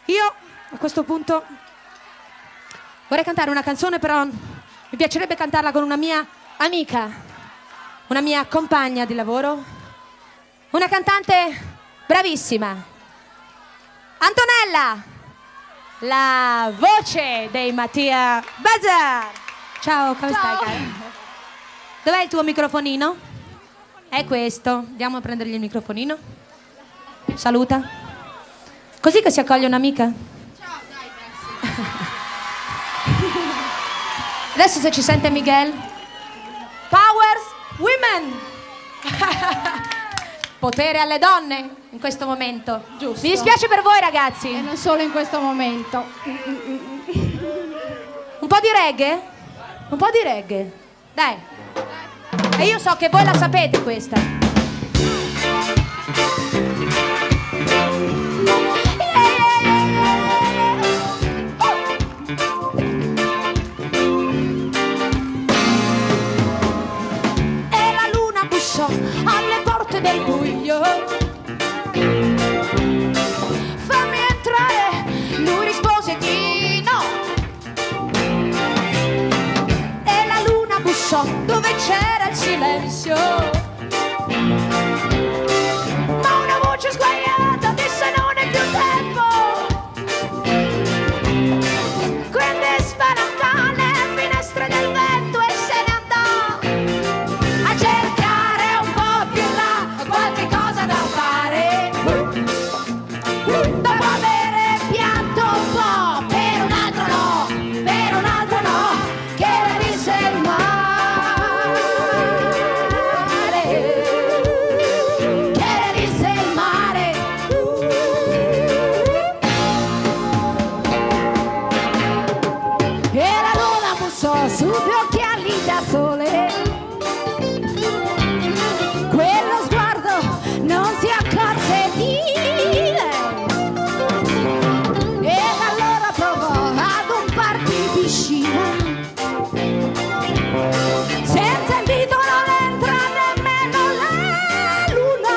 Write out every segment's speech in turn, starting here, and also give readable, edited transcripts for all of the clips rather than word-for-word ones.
Io a questo punto vorrei cantare una canzone, però mi piacerebbe cantarla con una mia amica, una mia compagna di lavoro, una cantante bravissima, Antonella, la voce dei Mattia Bazar. Ciao, come stai, cara? Dov'è il tuo microfonino? È questo. Andiamo a prendergli il microfonino. Saluta. Così che si accoglie un'amica? Ciao, dai, Adesso se ci sente Miguel. Powers Women. Potere alle donne in questo momento. Giusto. Mi dispiace per voi, ragazzi. E non solo in questo momento. Un po' di reggae? Un po' di reggae. Dai. E io so che voi la sapete questa. E la luna bussò alle porte del buio. Fammi entrare, lui rispose di no. E la luna bussò dove c'era il silenzio. Ma una voce sguaiata disse non è più tempo. Quindi spalancò le finestre del vento e se ne andò a cercare un po' più là qualche cosa da fare. Dopo avere pianto un po' per un altro no, per un altro no, che le disse il mare, che le disse il mare. E la luna bussò su due occhiali da sole. Quello sguardo non si accorse di lei. E allora provò ad un par di piscina. Senza il dito non entra nemmeno la luna.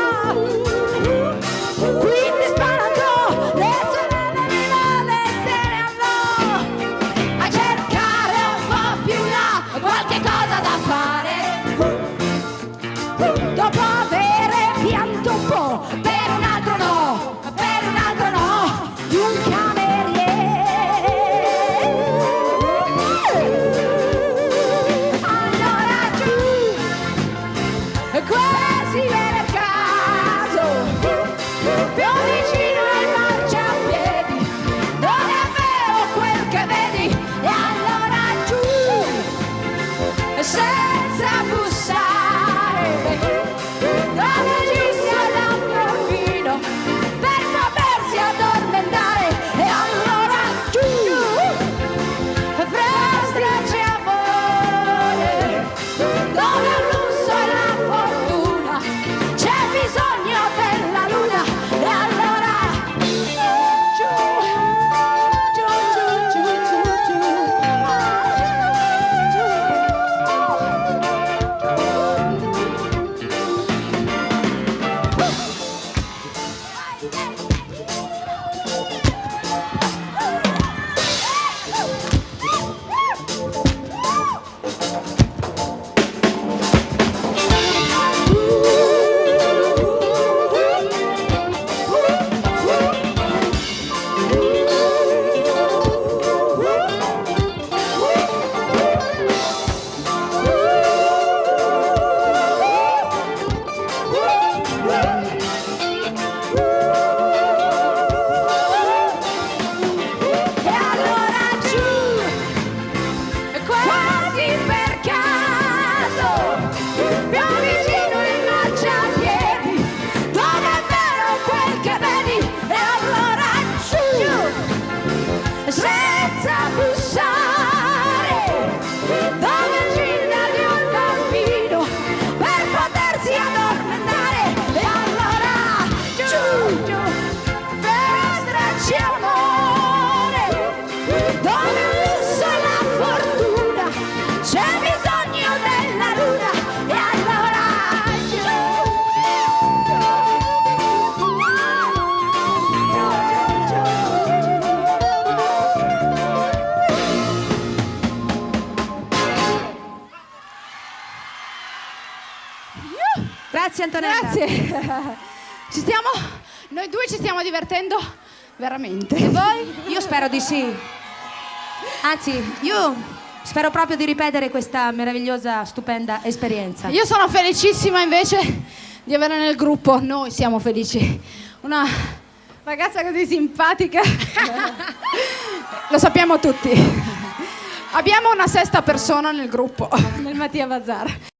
Quindi spalancò le sorelle e se ne andò a cercare un po' più là qualche cosa da fare. Grazie Antonella. Grazie. Noi due ci stiamo divertendo veramente. E voi? Io spero di sì. Anzi, io spero proprio di ripetere questa meravigliosa, stupenda esperienza. Io sono felicissima invece di avere nel gruppo, noi siamo felici, una ragazza così simpatica. Lo sappiamo tutti. Abbiamo una sesta persona nel gruppo, nel Mattia Bazar.